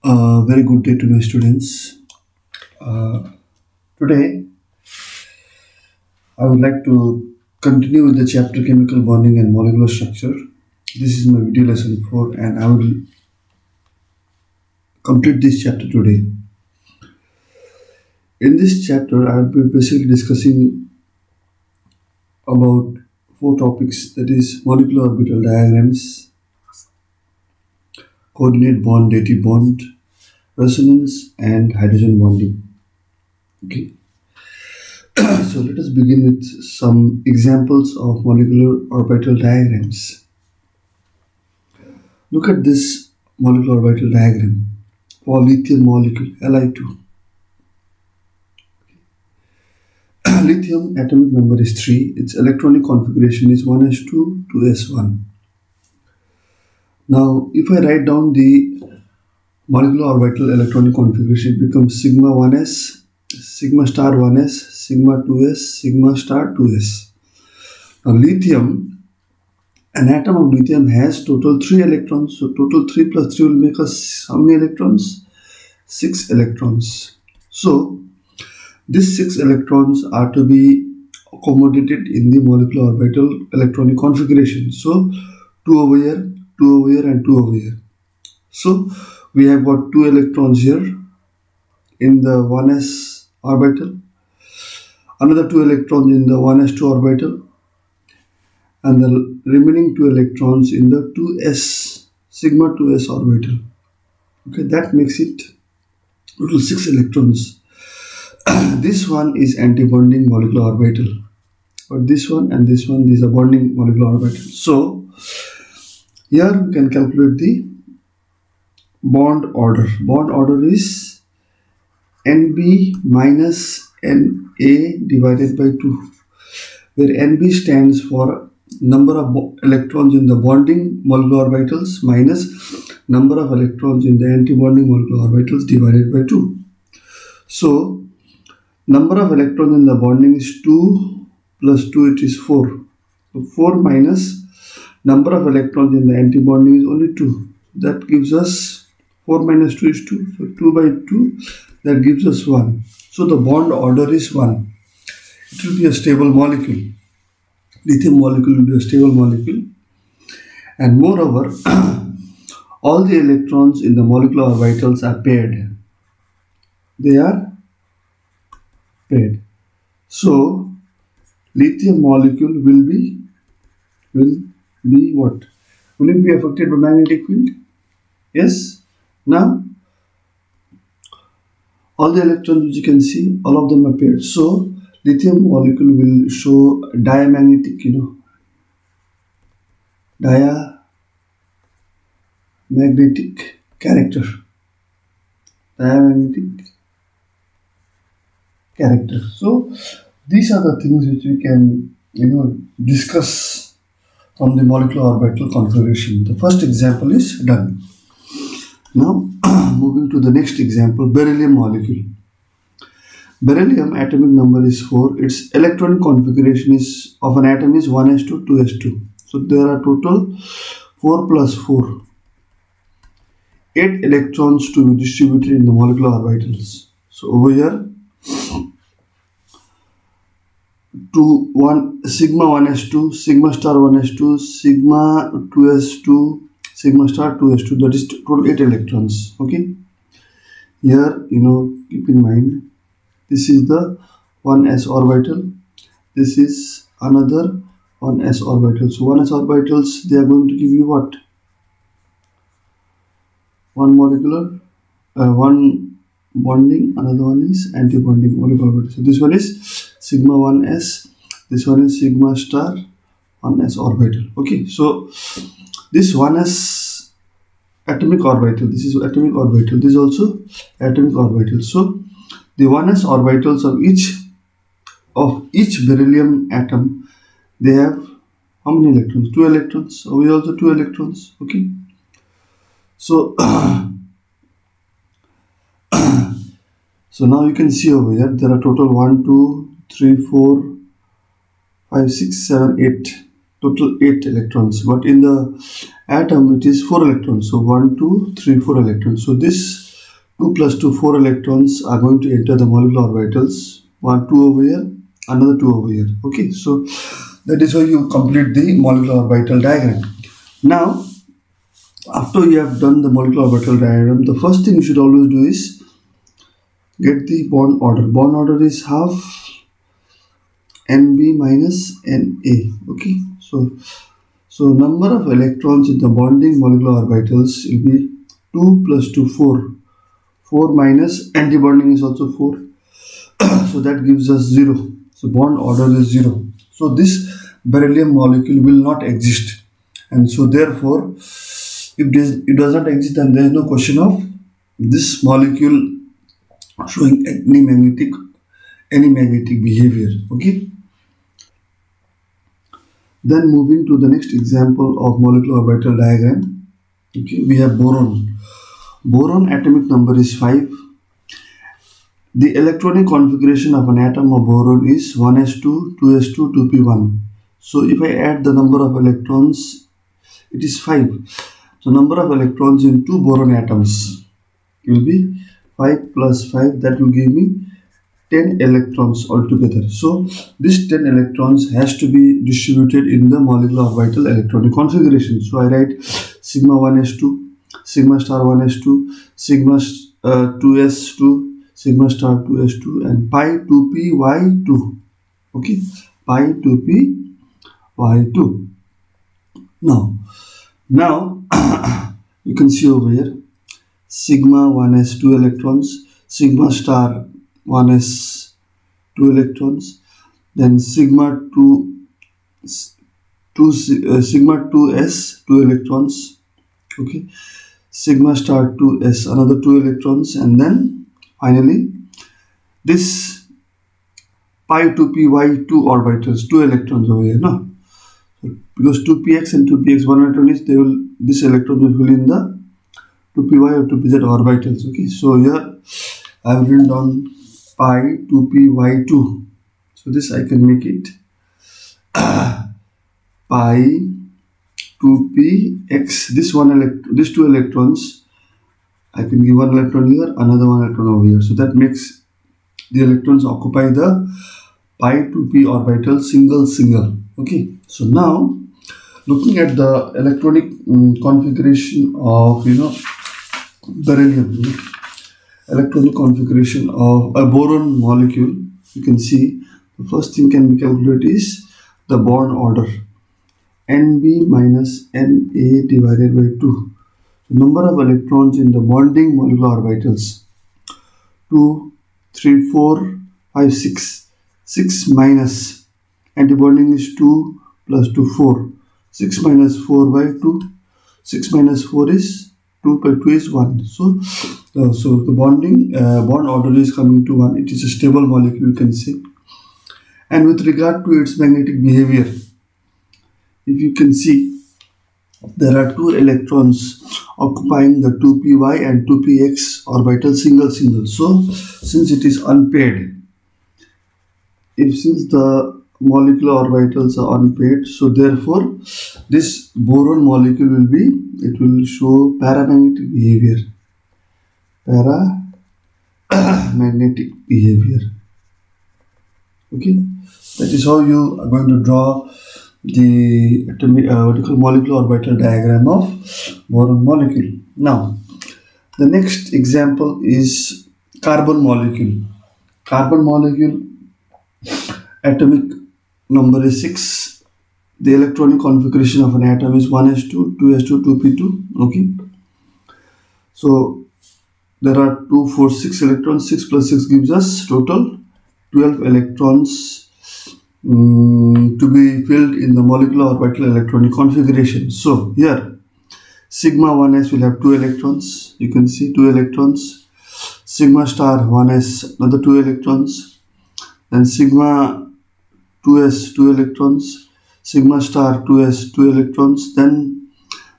Very good day to my students. Today, I would like to continue with the chapter Chemical Bonding and Molecular Structure. This is my video lesson 4, and I will complete this chapter today. In this chapter, I will be basically discussing about four topics, that is, molecular orbital diagrams, coordinate bond, dative bond, resonance, and hydrogen bonding. Okay. So let us begin with some examples of molecular orbital diagrams. Look at this molecular orbital diagram for lithium molecule Li2. Lithium atomic number is 3, its electronic configuration is 1s2 2s1. Now if I write down the molecular orbital electronic configuration, it becomes sigma 1s, sigma star 1s, sigma 2s, sigma star 2s. Now lithium, an atom of lithium has total 3 electrons, so total 3 plus 3 will make us how many electrons? 6 electrons. So these 6 electrons are to be accommodated in the molecular orbital electronic configuration. So 2 over here, 2 over here, and 2 over here. So we have got 2 electrons here in the 1s orbital, another 2 electrons in the 1s2 orbital, and the remaining 2 electrons in the 2s sigma 2s orbital. Okay, that makes it total 6 electrons. This one is anti-bonding molecular orbital, but this one and this one, these are bonding molecular orbitals. So here we can calculate the bond order. Bond order is Nb minus Na divided by 2, where Nb stands for number of electrons in the bonding molecular orbitals minus number of electrons in the anti-bonding molecular orbitals divided by 2. So number of electrons in the bonding is 2 plus 2, it is 4. So 4 minus number of electrons in the anti-bonding is only 2. That gives us 4 minus 2 is 2. So 2 by 2, that gives us 1. So the bond order is 1. It will be a stable molecule. Lithium molecule will be a stable molecule. And moreover, all the electrons in the molecular orbitals are paired. They are paired. So lithium molecule will be what? Will it be affected by magnetic field? Yes. Now all the electrons which you can see, all of them are paired. So lithium molecule will show diamagnetic, diamagnetic character. Diamagnetic character. So these are the things which we can discuss from the molecular orbital configuration. The first example is done. Now moving to the next example, beryllium molecule. Beryllium atomic number is 4. Its electronic configuration is of an atom is 1s2 2s2. So there are total 4 plus 4, 8 electrons to be distributed in the molecular orbitals. So over here 2 1 sigma 1s2, sigma star 1s2, sigma 2s2, sigma star 2s2, that is total 8 electrons. Okay, here keep in mind, this is the 1s orbital, this is another 1s orbital. So 1s orbitals, they are going to give you what? One molecular, one bonding, another one is anti-bonding molecular orbital. So this one is sigma 1s, this one is sigma star 1s orbital. Okay, so this 1s atomic orbital, this is atomic orbital, this is also atomic orbital. So the 1s orbitals of each beryllium atom, they have how many electrons? 2 electrons. So we also 2 electrons. Okay, so so now you can see over here there are total 1 2 3 4 5 6 7 8, total 8 electrons, but in the atom it is 4 electrons. So 1 2 3 4 electrons. So this 2 plus 2, 4 electrons are going to enter the molecular orbitals. 1, 2 over here, another 2 over here. Okay, so that is how you complete the molecular orbital diagram. Now, after you have done the molecular orbital diagram, the first thing you should always do is get the bond order. Bond order is half Nb minus Na. Okay, so number of electrons in the bonding molecular orbitals will be 2 plus 2, 4. 4 minus antibonding is also 4. So that gives us 0. So bond order is 0. So this beryllium molecule will not exist. And so therefore, if it does not exist, then there is no question of this molecule showing any magnetic behavior. Okay. Then moving to the next example of molecular orbital diagram. Okay, we have boron. Boron atomic number is 5. The electronic configuration of an atom of boron is 1s2, 2s2, 2p1. So if I add the number of electrons, it is 5. So number of electrons in two boron atoms will be 5 plus 5. That will give me 10 electrons altogether. So this 10 electrons has to be distributed in the molecular orbital electronic configuration. So I write sigma 1s2, sigma star 1s2, sigma 2s2, sigma star 2s2, and pi 2p y2. Okay, pi 2p y2. Now you can see over here sigma 1s2 electrons, sigma star 1s 2 electrons, then sigma 2s 2 electrons. Okay, sigma star 2s another 2 electrons, and then finally this pi 2p y2 orbitals, 2 electrons over here. No, because 2px and 2px, one electron is, this electron will fill in the 2py or 2pz orbitals. Okay, so here I have written down pi 2py2. So this I can make it pi 2px. These two electrons, I can give one electron here, another one electron over here. So that makes the electrons occupy the pi 2p orbital single. Okay, so now looking at the electronic configuration of beryllium, electronic configuration of a boron molecule, you can see the first thing can be calculated is the bond order, Nb minus Na divided by 2. Number of electrons in the bonding molecular orbitals 2, 3, 4, 5, 6. 6 minus antibonding is 2 plus 2, 4. 6 minus 4 by 2. 6 minus 4 is 2 by 2 is 1. So the bond order is coming to 1. It is a stable molecule, you can say. And with regard to its magnetic behavior, if you can see, there are 2 electrons occupying the 2py and 2px orbital single. So since it is unpaired, since the molecular orbitals are unpaired, so therefore this boron molecule will show paramagnetic behavior. Okay, that is how you are going to draw the molecular orbital diagram of boron molecule. Now the next example is carbon molecule. Carbon molecule atomic number is 6. The electronic configuration of an atom is 1s2, 2s2, 2p2. Okay, so there are 2, 4, 6 electrons. 6 plus 6 gives us total 12 electrons to be filled in the molecular orbital electronic configuration. So here sigma 1s will have 2 electrons. You can see 2 electrons. Sigma star 1s another 2 electrons. Then sigma 2s 2 electrons. Sigma star 2s 2 electrons. Then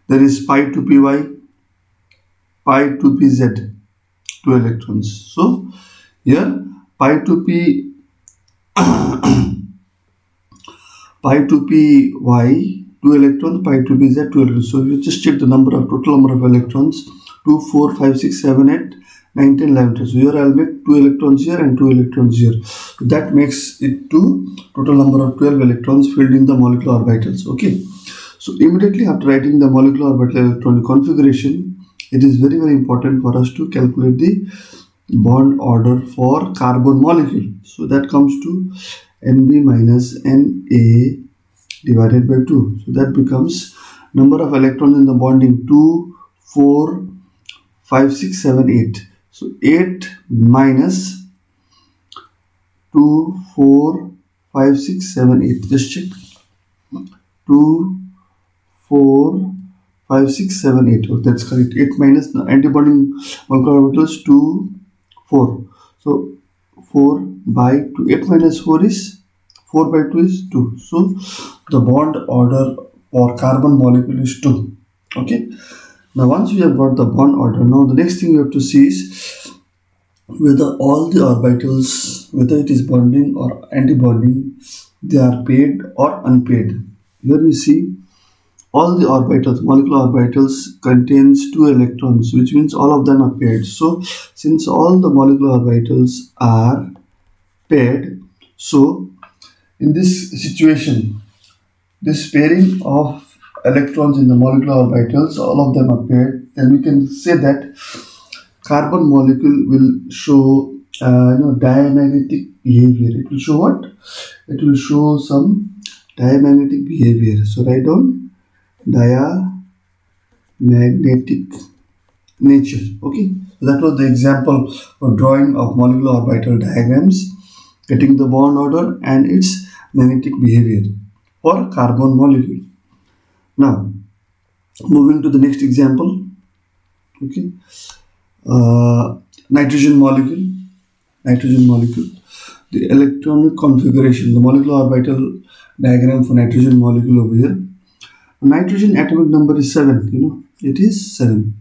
there is pi 2py, pi 2pz 2 electrons. So here pi 2p pi 2py 2 electrons, pi 2pz 2 electrons. So if you just check the total number of electrons, 2, 4, 5, 6, 7, 8, 9, 10, 11, 12. So here I'll make 2 electrons here and 2 electrons here. So that makes it to total number of 12 electrons filled in the molecular orbitals. Okay. So immediately after writing the molecular orbital electronic configuration, it is very important for us to calculate the bond order for carbon molecule. So that comes to Nb minus Na divided by 2. So that becomes number of electrons in the bonding 2, 4, 5, 6, 7, 8. So 8 minus 2, 4, 5, 6, 7, 8. Just check. 2, 4, 5, 6, 7, 8. Oh, that's correct. 8 minus the antibonding molecular orbitals 2, 4. So 4 by 2. 8 minus 4 is 4 by 2 is 2. So the bond order for carbon molecule is 2. Okay. Now once we have got the bond order, now the next thing we have to see is whether all the orbitals, whether it is bonding or anti-bonding, they are paired or unpaired. Here we see all the orbitals, molecular orbitals contains 2 electrons, which means all of them are paired. So since all the molecular orbitals are paired, so in this situation, this pairing of electrons in the molecular orbitals, all of them are paired, then we can say that carbon molecule will show diamagnetic behavior. It will show what? It will show some diamagnetic behavior. So write down diamagnetic nature. Okay, so that was the example for drawing of molecular orbital diagrams, getting the bond order and its magnetic behavior for carbon molecule. Now moving to the next example. Okay, nitrogen molecule. The electronic configuration, the molecular orbital diagram for nitrogen molecule over here. Nitrogen atomic number is 7. It is 7.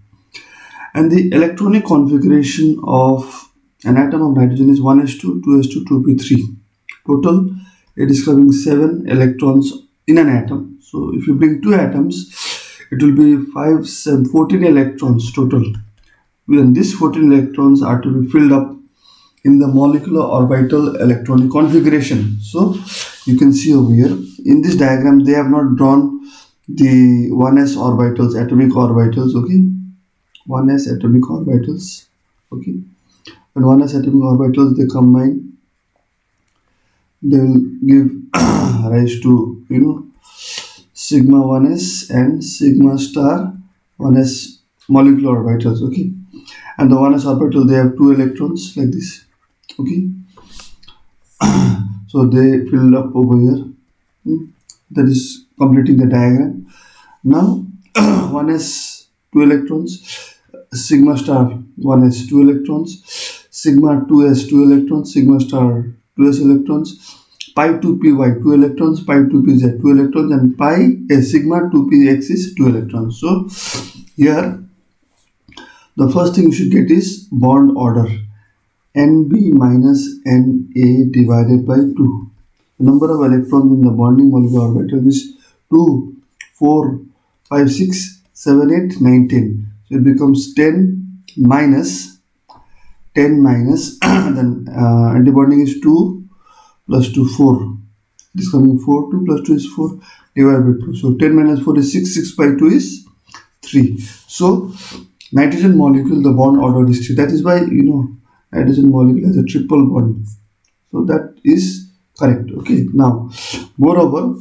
And the electronic configuration of an atom of nitrogen is 1s2, 2s2, 2p3. Total, it is having 7 electrons in an atom. So if you bring 2 atoms, it will be 5, 7, 14 electrons total. And these 14 electrons are to be filled up in the molecular orbital electronic configuration. So you can see over here in this diagram they have not drawn the 1s orbitals, atomic orbitals. Okay, 1s atomic orbitals. Okay, when 1s atomic orbitals they combine, they will give rise to sigma 1s and sigma star 1s molecular orbitals. Okay, and the 1s orbital they have 2 electrons like this. Okay, so they filled up over here. That is completing the diagram. Now 1s 2 electrons, sigma star 1s 2 electrons, sigma 2s 2 electrons, sigma star 2s electrons, pi 2py 2 electrons, pi 2pz 2 electrons, and pi sigma 2px is 2 electrons. So here the first thing you should get is bond order. Nb minus Na divided by 2. The number of electrons in the bonding molecular orbital is 2, 4, 5, 6, 7, 8, 9, 10. So it becomes 10 minus then antibonding is 2 plus 2, 4. It is coming 4, 2 plus 2 is 4 divided by 2. So 10 minus 4 is 6, 6 by 2 is 3. So nitrogen molecule, the bond order is 3. That is why nitrogen molecule has a triple bond. So that is correct. Okay, now moreover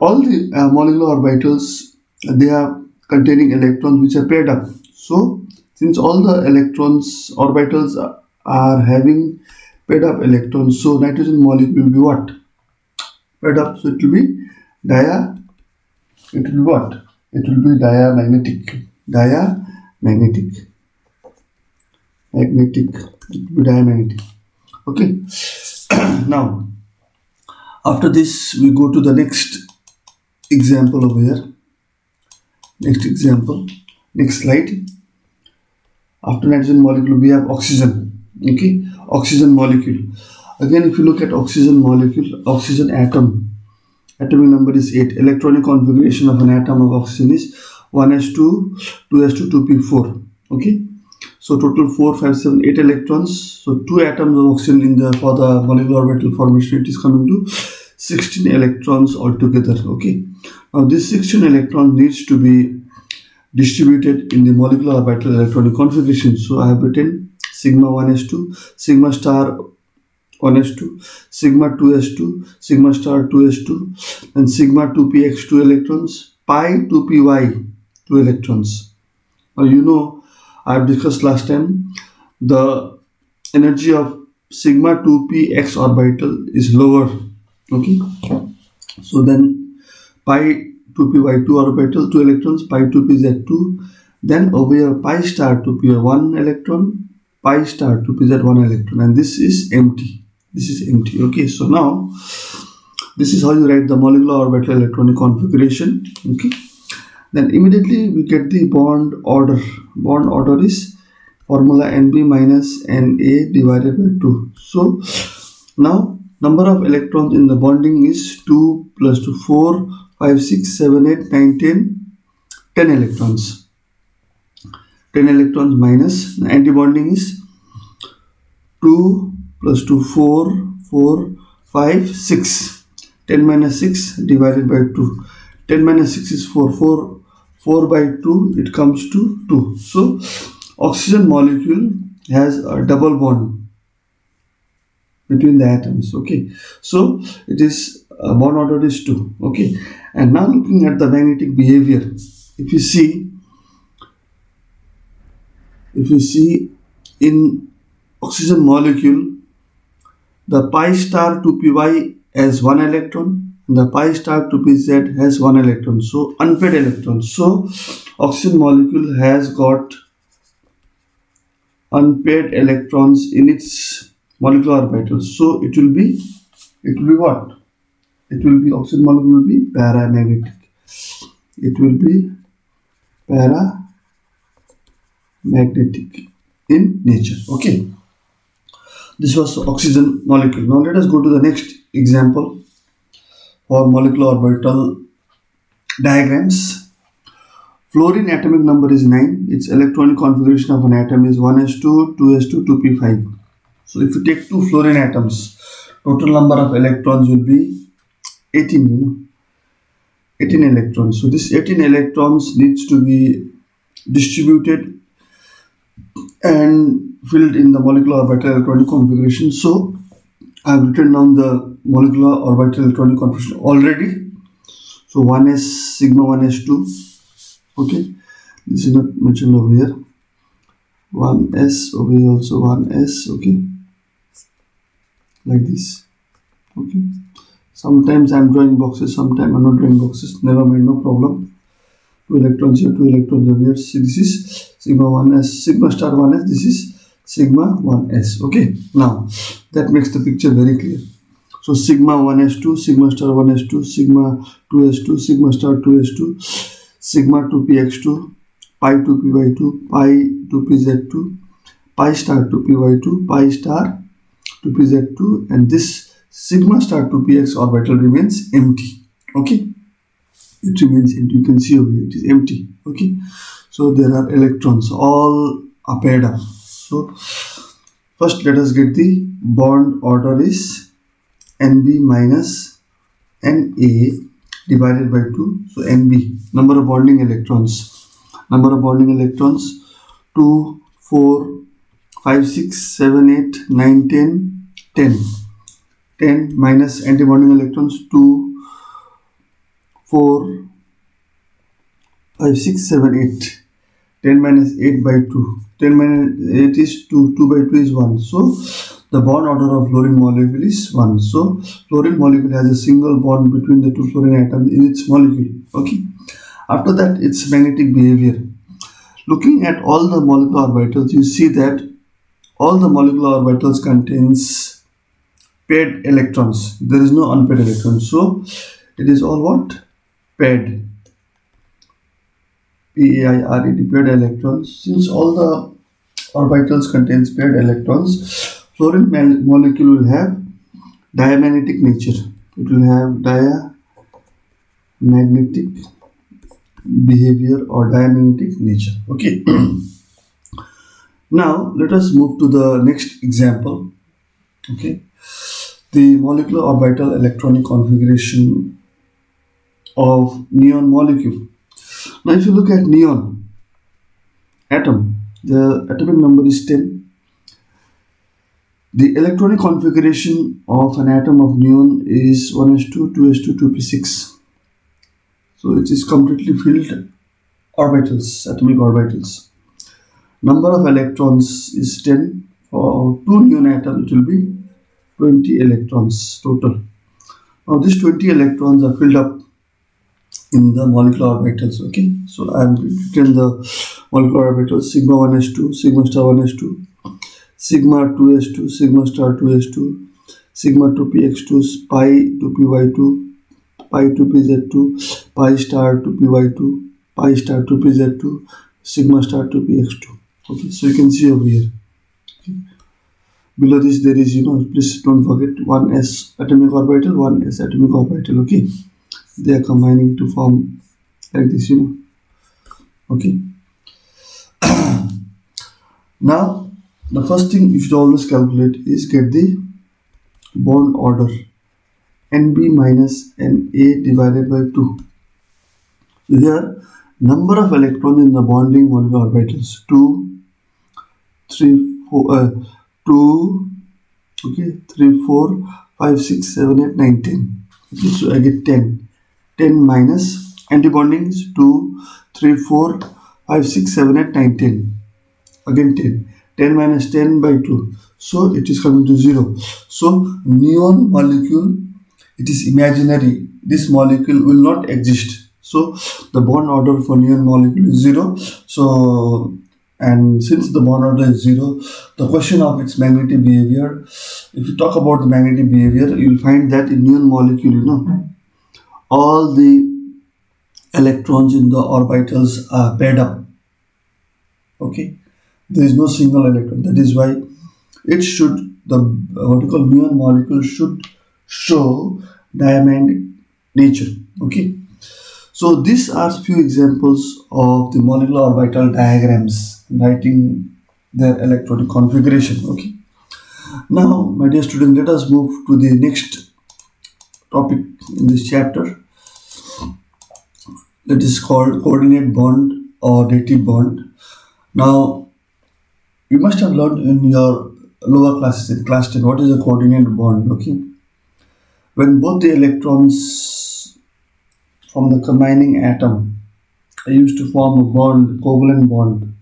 all the molecular orbitals they are containing electrons which are paired up. So since all the orbitals are having paired up electrons, so nitrogen molecule will be what? Paired up. So it will be diamagnetic. Okay. Now after this we go to the next example over here. Next slide. After nitrogen molecule we have oxygen. Okay, oxygen molecule. Again, if you look at oxygen molecule, oxygen atom, atomic number is 8. Electronic configuration of an atom of oxygen is 1s2, 2s2, 2p4. Okay, So total 4, 5, 7, 8 electrons. So 2 atoms of oxygen in the for the molecular orbital formation, it is coming to 16 electrons altogether. Okay. Now this 16 electron needs to be distributed in the molecular orbital electronic configuration. So I have written sigma 1s2, sigma star 1s2, sigma 2s2, sigma star 2s2, and sigma 2px 2 electrons, pi 2py 2 electrons. Now you know, I have discussed last time, the energy of sigma 2px orbital is lower. Okay, so then pi 2py 2 orbital 2 electrons, pi 2pz 2, then over here pi star 2py 1 electron, pi star 2pz 1 electron, and this is empty. This is empty. Okay, so now this is how you write the molecular orbital electronic configuration. Okay, then immediately we get the bond order. Bond order is formula Nb minus Na divided by 2. So now number of electrons in the bonding is 2 plus 2, 4, 5, 6, 7, 8, 9, 10, 10 electrons. 10 electrons minus the antibonding is 2 plus 2, 4, 4, 5, 6. 10 minus 6 divided by 2. 10 minus 6 is 4. 4 by 2, it comes to 2. So oxygen molecule has a double bond between the atoms. Okay, so it is bond order is 2. Okay, and now looking at the magnetic behavior, if you see in oxygen molecule, the pi star 2py has 1 electron, and the pi star 2pz has 1 electron, so unpaired electrons. So oxygen molecule has got unpaired electrons in its molecular orbitals. So it will be what? It will be, oxygen molecule will be paramagnetic. It will be paramagnetic in nature. Okay. This was oxygen molecule. Now let us go to the next example for molecular orbital diagrams. Fluorine atomic number is 9. Its electronic configuration of an atom is 1s2, 2s2, 2p5. So if you take 2 fluorine atoms, total number of electrons will be 18, 18 electrons. So this 18 electrons needs to be distributed and filled in the molecular orbital electronic configuration. So I have written down the molecular orbital electronic configuration already. So 1s, sigma 1s2. Okay, this is not mentioned over here. 1s over here also 1s. Okay, like this. Okay, sometimes I am drawing boxes, sometimes I am not drawing boxes. Never mind, no problem. 2 electrons here, 2 electrons over here. See, this is sigma 1s, sigma star 1s. This is sigma 1s. Okay, now that makes the picture very clear. So sigma 1s2, sigma star 1s2, sigma 2s2, sigma star 2s2, sigma 2px2, pi 2py2, pi 2pz2, pi star 2py2, pi star 2pz2, and this sigma star 2px orbital remains empty. Okay, it remains empty. You can see over here it is empty. Okay, so there are electrons all paired up. So first let us get the bond order is Nb minus Na divided by 2. So Nb, number of bonding electrons. Number of bonding electrons 2, 4, 5, 6, 7, 8, 9, 10, 10. 10 minus antibonding electrons 2, 4, 5, 6, 7, 8. 10 minus 8 by 2. 10 minus 8 is 2. 2 by 2 is 1. So the bond order of fluorine molecule is 1. So fluorine molecule has a single bond between the 2 fluorine atoms in its molecule. Okay. After that, its magnetic behavior. Looking at all the molecular orbitals, you see that all the molecular orbitals contains paired electrons. There is no unpaired electrons. So it is all what? Paired. P-A-I-R-E-D, paired electrons. Since all the orbitals contains paired electrons, fluorine molecule will have diamagnetic nature. It will have diamagnetic behavior or diamagnetic nature. Okay. Now let us move to the next example. Okay, the molecular orbital electronic configuration of neon molecule. Now if you look at neon atom, the atomic number is 10. The electronic configuration of an atom of neon is 1s2, 2s2, 2p6. So it is completely filled orbitals, atomic orbitals. Number of electrons is 10. For two neon atoms, it will be 20 electrons total. Now these 20 electrons are filled up in the molecular orbitals. Okay, so I am written the molecular orbitals: sigma 1s2, sigma star 1s2, sigma 2s2, sigma star 2s2, sigma 2px2, pi 2py2, pi 2pz2, pi star 2py2, pi star 2pz2, sigma star 2px2. Okay, so you can see over here. Okay. Below this there is, please don't forget, 1s atomic orbital, 1s atomic orbital. Okay, they are combining to form like this. Okay. Now the first thing you should always calculate is get the bond order, Nb minus Na divided by 2. So here number of electrons in the bonding molecular orbitals 2, 3, 4, 2, okay, 3, 4, 5, 6, 7, 8, 9, 10. Okay, so I get 10. 10 minus antibonding is 2, 3, 4, 5, 6, 7, 8, 9, 10. Again 10. 10 minus 10 by 2. So it is coming to 0. So neon molecule, it is imaginary. This molecule will not exist. So the bond order for neon molecule is 0. So, and since the bond order is 0, the question of its magnetic behavior, if you talk about the magnetic behavior, you will find that in neon molecule, all the electrons in the orbitals are paired up. Okay, there is no single electron. That is why the vertical neon molecule should show diamond nature. Okay, so these are few examples of the molecular orbital diagrams writing their electronic configuration. Okay, now my dear student, let us move to the next topic in this chapter, that is called coordinate bond or dative bond. Now you must have learned in your lower classes, in class 10, what is a coordinate bond. Okay, when both the electrons from the combining atom are used to form a bond, covalent bond,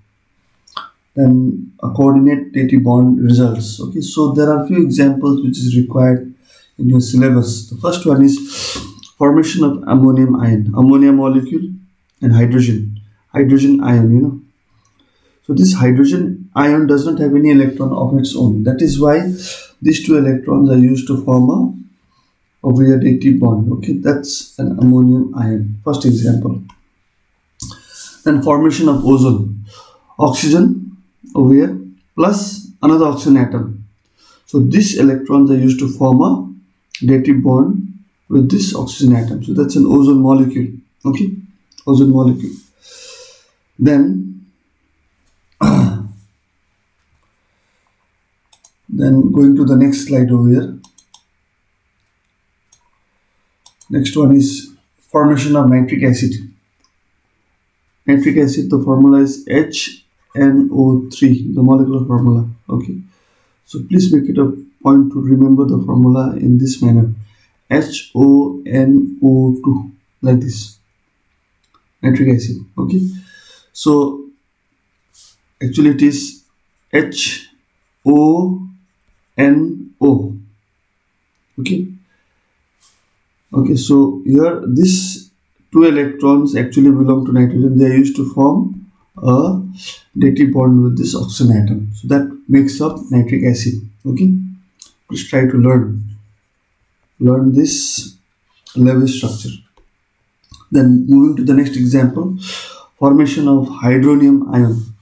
then a coordinate dative bond results. Okay, so there are few examples which is required in your syllabus. The first one is formation of ammonium ion, ammonia molecule, and hydrogen ion. So this hydrogen ion does not have any electron of its own. That is why these two electrons are used to form a dative bond. Okay, that's an ammonium ion. First example. Then formation of ozone, oxygen over here plus another oxygen atom. So these electrons are used to form a dative bond with this oxygen atom. So that's an ozone molecule. Okay, ozone molecule. Then going to the next slide over here. Next one is formation of nitric acid. Nitric acid, the formula is HNO3, the molecular formula. Okay, so please make it a point to remember the formula in this manner: HONO2, like this, nitric acid. Okay, so actually it is HONO. Okay, so here these two electrons actually belong to nitrogen. They are used to form a dative bond with this oxygen atom. So that makes up nitric acid. Okay, please try to learn this Lewis structure. Then moving to the next example, formation of hydronium ion.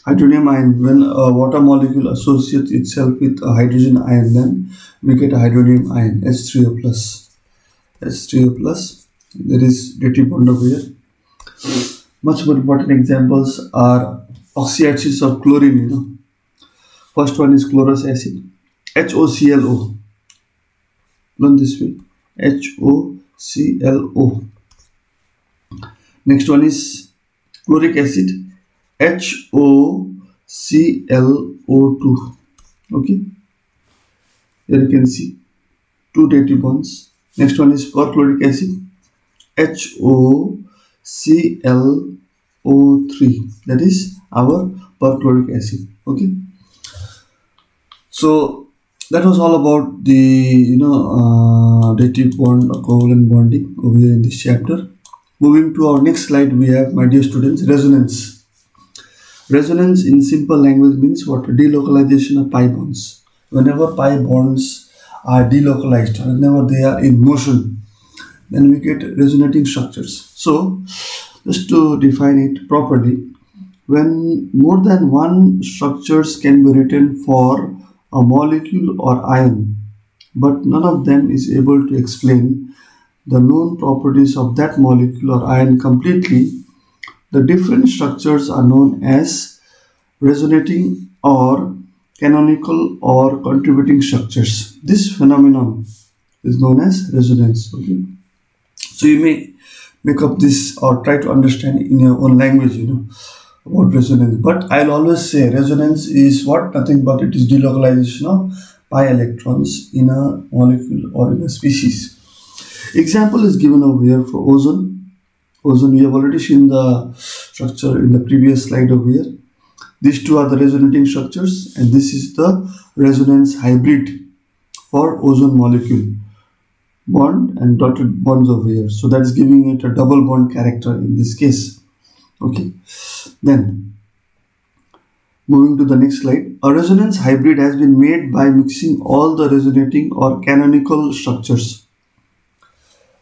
Hydronium ion, when a water molecule associates itself with a hydrogen ion, then we get a hydronium ion, H3O plus. H3O plus. There is dative bond over here. Much more important examples are oxyacids of chlorine. First one is chlorous acid, HOClO. Learn this way, HOClO. Next one is chloric acid, HOClO2. Okay, here you can see two dative bonds. Next one is perchloric acid, HOClO3. That is our perchloric acid. Okay, so that was all about the dative bond or covalent bonding over here in this chapter. Moving to our next slide, we have, my dear students, resonance. Resonance in simple language means what? Delocalization of pi bonds. Whenever pi bonds are delocalized, whenever they are in motion, then we get resonating structures. So, just to define it properly, when more than one structures can be written for a molecule or ion, but none of them is able to explain the known properties of that molecule or ion completely, the different structures are known as resonating or canonical or contributing structures. This phenomenon is known as resonance. Okay, so you may make up this or try to understand in your own language, about resonance. But I'll always say resonance is what? Nothing but it is delocalization of pi electrons in a molecule or in a species. Example is given over here for ozone. Ozone, we have already seen the structure in the previous slide over here. These two are the resonating structures, and this is the resonance hybrid for ozone molecule. Bond and dotted bonds over here. So that's giving it a double bond character in this case. Okay. Then, moving to the next slide. A resonance hybrid has been made by mixing all the resonating or canonical structures.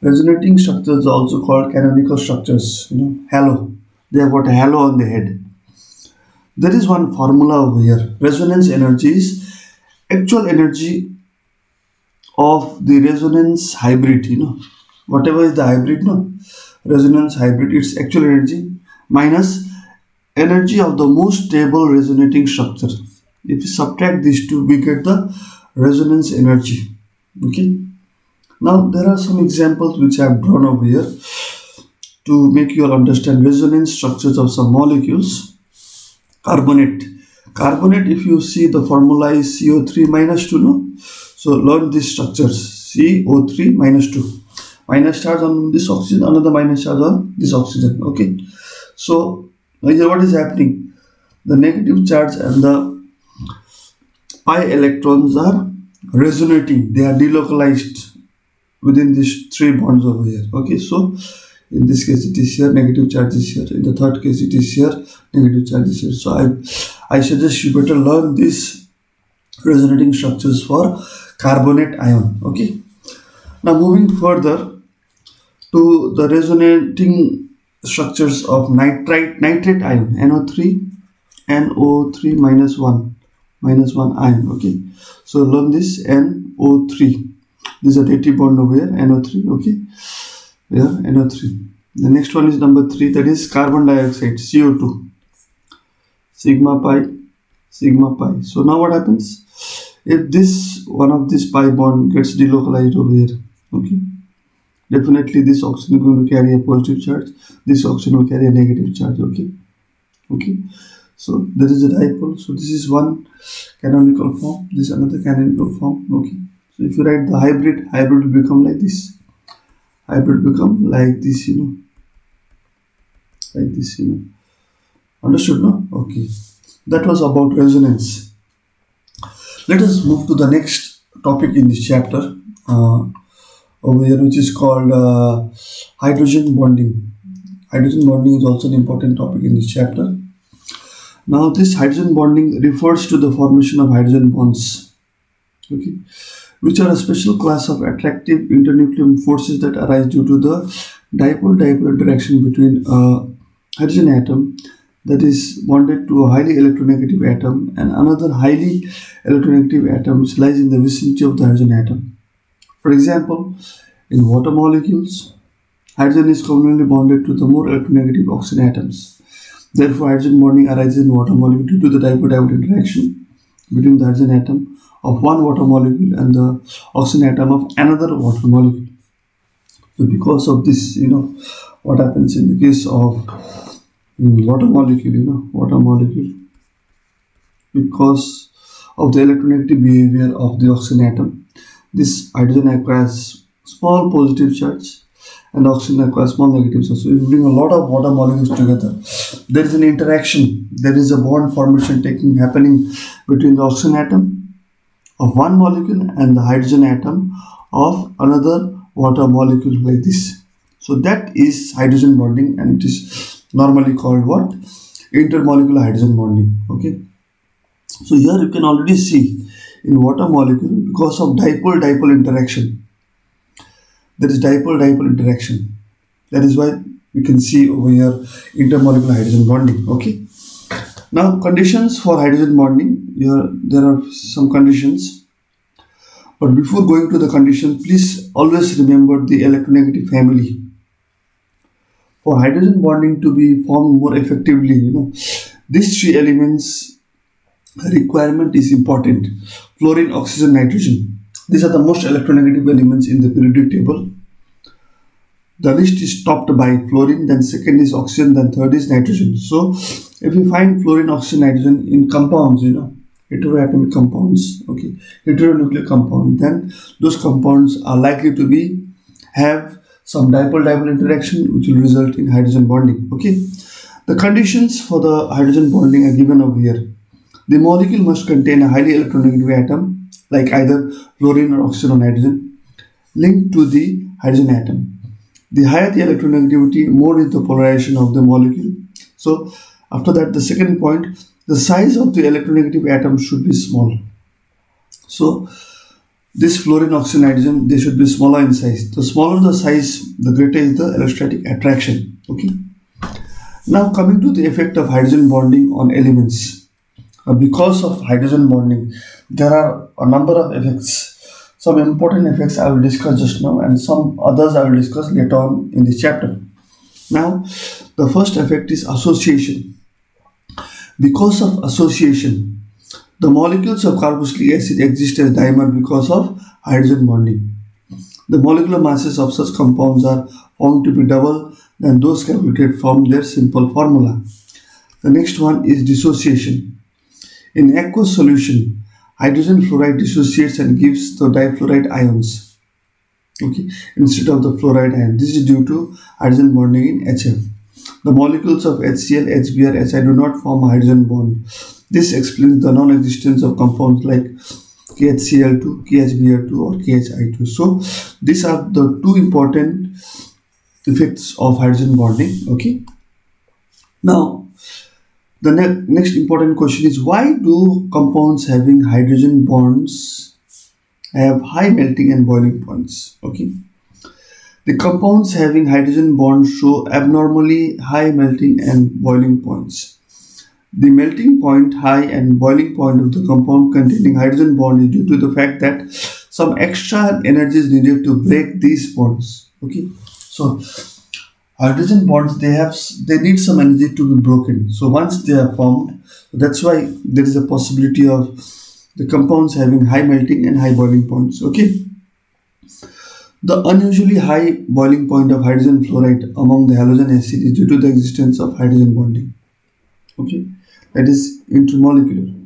Resonating structures are also called canonical structures. Halo. They have got a halo on the head. There is one formula over here. Resonance energy is actual energy of the resonance hybrid. Whatever is the hybrid, resonance hybrid, its actual energy minus energy of the most stable resonating structure. If you subtract these two, we get the resonance energy. Okay. Now there are some examples which I have drawn over here to make you all understand resonance structures of some molecules. Carbonate. Carbonate, if you see the formula is CO3 minus 2, no? So learn these structures. CO3 minus 2. Minus charge on this oxygen, another minus charge on this oxygen. Okay. So here what is happening? The negative charge and the pi electrons are resonating. They are delocalized within these three bonds over here. Okay, so in this case it is here, negative charge is here. In the third case it is here, negative charge is here. So I suggest you better learn these resonating structures for carbonate ion. Okay. Now moving further to the resonating structures of nitrate ion, NO3 minus 1 ion. Okay, so learn this NO3. This is a dative bond over here, NO3. Okay, yeah, NO3. The next one is number 3, that is carbon dioxide, CO2. Sigma pi. So now what happens? If this one of this pi bond gets delocalized over here, okay, definitely this oxygen is going to carry a positive charge. This oxygen will carry a negative charge. Okay. So there is a dipole. So this is one canonical form. This is another canonical form. Okay. So if you write the hybrid will become like this. Hybrid become like this. Like this. Understood, no? Okay. That was about resonance. Let us move to the next topic in this chapter. Over here, which is called hydrogen bonding. Hydrogen bonding is also an important topic in this chapter. Now, this hydrogen bonding refers to the formation of hydrogen bonds, okay, which are a special class of attractive internuclear forces that arise due to the dipole-dipole interaction between a hydrogen atom that is bonded to a highly electronegative atom and another highly electronegative atom which lies in the vicinity of the hydrogen atom. For example, in water molecules, hydrogen is commonly bonded to the more electronegative oxygen atoms. Therefore, hydrogen bonding arises in water molecule due to the dipole-dipole interaction between the hydrogen atom of one water molecule and the oxygen atom of another water molecule. So because of this, what happens in the case of water molecule, water molecule, because of the electronegative behavior of the oxygen atom, this hydrogen acquires small positive charge and oxygen acquires small negative charge. So if you bring a lot of water molecules together, there is an interaction, there is a bond formation happening between the oxygen atom of one molecule and the hydrogen atom of another water molecule like this. So that is hydrogen bonding, and it is normally called what? Intermolecular hydrogen bonding. Okay. So here you can already see in water molecule, because of dipole-dipole interaction, there is dipole-dipole interaction. That is why we can see over here intermolecular hydrogen bonding. Okay. Now conditions for hydrogen bonding. Here there are some conditions. But before going to the conditions, please always remember the electronegative family. For hydrogen bonding to be formed more effectively, these three elements requirement is important. Fluorine, oxygen, nitrogen. These are the most electronegative elements in the periodic table. The list is topped by fluorine, then second is oxygen, then third is nitrogen. So if you find fluorine, oxygen, nitrogen in compounds, heteroatomic compounds, okay, heteronuclear compound, then those compounds are likely to have some dipole-dipole interaction, which will result in hydrogen bonding. Okay, the conditions for the hydrogen bonding are given over here. The molecule must contain a highly electronegative atom, like either fluorine or oxygen or nitrogen, linked to the hydrogen atom. The higher the electronegativity, more is the polarization of the molecule. So after that, the second point, the size of the electronegative atom should be small. So this fluorine, oxygen, nitrogen, they should be smaller in size. The smaller the size, the greater is the electrostatic attraction. Okay. Now coming to the effect of hydrogen bonding on elements. Because of hydrogen bonding, there are a number of effects. Some important effects I will discuss just now, and some others I will discuss later on in this chapter. Now, the first effect is association. Because of association, the molecules of carboxylic acid exist as dimer because of hydrogen bonding. The molecular masses of such compounds are found to be double than those calculated from their simple formula. The next one is dissociation. In aqueous solution, hydrogen fluoride dissociates and gives the difluoride ions, okay, instead of the fluoride ion. This is due to hydrogen bonding in HF. The molecules of HCl, HBr, HI do not form a hydrogen bond. This explains the non-existence of compounds like KHCl2, KHBr2 or KHI2. So these are the two important effects of hydrogen bonding. Okay. Now the next important question is, why do compounds having hydrogen bonds have high melting and boiling points? Okay. The compounds having hydrogen bonds show abnormally high melting and boiling points. The melting point, high, and boiling point of the compound containing hydrogen bond is due to the fact that some extra energy is needed to break these bonds. Okay. So hydrogen bonds, they need some energy to be broken. So once they are formed, that's why there is a possibility of the compounds having high melting and high boiling points. Okay. The unusually high boiling point of hydrogen fluoride among the halogen acid is due to the existence of hydrogen bonding. Okay, that is intermolecular.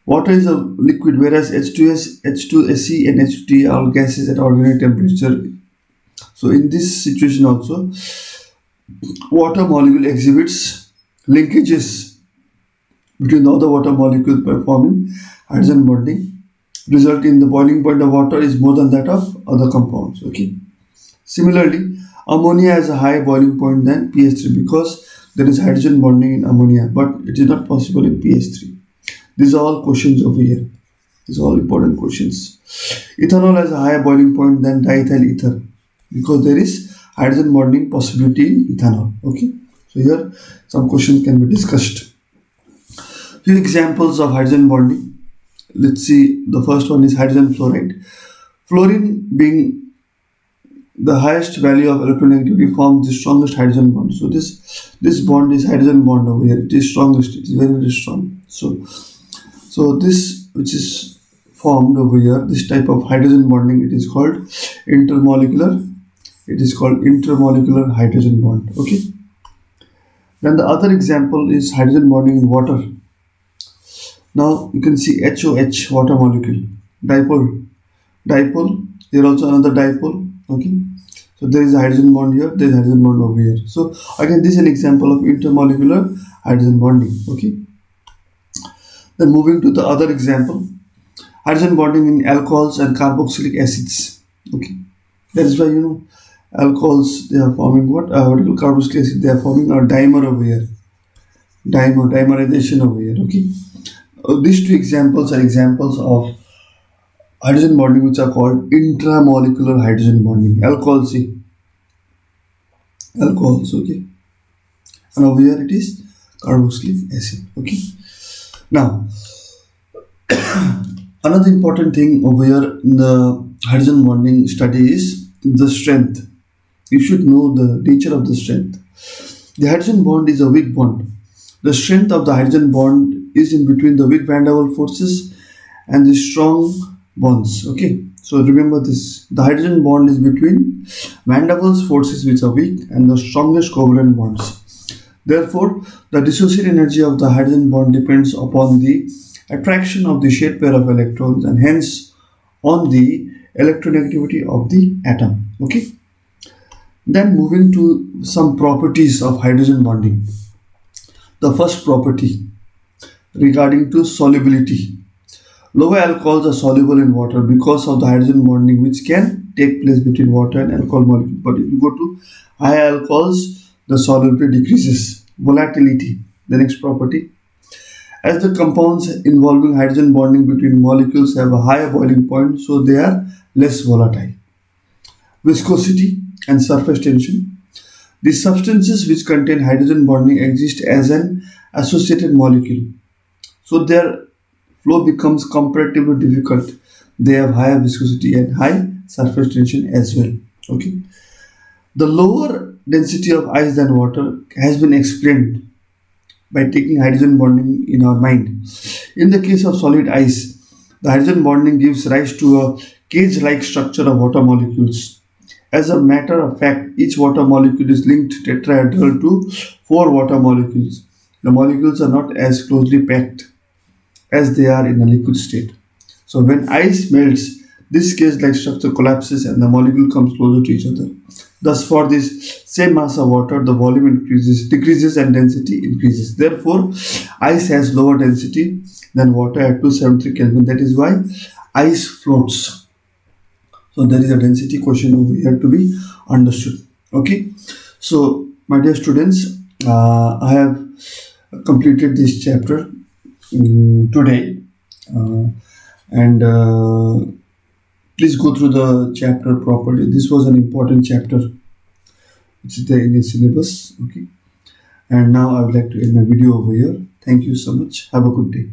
Water is a liquid, whereas H2S, H2SE, and H2T are all gases at ordinary temperature. So in this situation also, water molecule exhibits linkages between the other water molecules by forming hydrogen bonding. Result in the boiling point of water is more than that of other compounds. Okay. Similarly, ammonia has a higher boiling point than pH3 because there is hydrogen bonding in ammonia, but it is not possible in pH3. These are all questions over here. These are all important questions. Ethanol has a higher boiling point than diethyl ether because there is hydrogen bonding possibility in ethanol. Okay. So here some questions can be discussed. Few examples of hydrogen bonding. Let's see, the first one is hydrogen fluoride. Fluorine being the highest value of electronegativity forms the strongest hydrogen bond. So this bond is hydrogen bond over here. It is strongest. It is very, very strong. So So this which is formed over here, this type of hydrogen bonding, it is called intermolecular. It is called intermolecular hydrogen bond. Okay. Then the other example is hydrogen bonding in water. Now you can see HOH, water molecule, dipole, dipole. Here also another dipole. Okay. So there is a hydrogen bond here. There is hydrogen bond over here. So again, this is an example of intermolecular hydrogen bonding. Okay. Then moving to the other example, hydrogen bonding in alcohols and carboxylic acids. Okay, that is why alcohols, they are forming what we call carboxylic acid. They are forming a dimer over here, dimerization over here. Okay, these two examples are examples of hydrogen bonding which are called intramolecular hydrogen bonding. Alcohols, see, alcohols. Okay, and over here it is carboxylic acid. Okay, now another important thing over here in the hydrogen bonding study is the strength. You should know the nature of the strength. The hydrogen bond is a weak bond. The strength of the hydrogen bond is in between the weak van der Waals forces and the strong bonds. Okay, so remember this. The hydrogen bond is between van der Waals forces which are weak and the strongest covalent bonds. Therefore, the dissociation energy of the hydrogen bond depends upon the attraction of the shared pair of electrons and hence on the electronegativity of the atom. Okay. Then moving to some properties of hydrogen bonding. The first property regarding to solubility. Lower alcohols are soluble in water because of the hydrogen bonding which can take place between water and alcohol molecule. But if you go to higher alcohols, the solubility decreases. Volatility, the next property. As the compounds involving hydrogen bonding between molecules have a higher boiling point, so they are less volatile. Viscosity and surface tension. The substances which contain hydrogen bonding exist as an associated molecule, so their flow becomes comparatively difficult. They have higher viscosity and high surface tension as well. Okay. The lower density of ice than water has been explained by taking hydrogen bonding in our mind. In the case of solid ice, the hydrogen bonding gives rise to a cage-like structure of water molecules. As a matter of fact, each water molecule is linked tetrahedral to four water molecules. The molecules are not as closely packed as they are in a liquid state. So when ice melts, this cage-like structure collapses and the molecule comes closer to each other. Thus, for this same mass of water, the volume decreases and density increases. Therefore, ice has lower density than water at 273 Kelvin. That is why ice floats. So there is a density question over here to be understood. Okay. So my dear students, I have completed this chapter today, and please go through the chapter properly. This was an important chapter which is there in the syllabus. Okay. And now I would like to end my video over here. Thank you so much. Have a good day.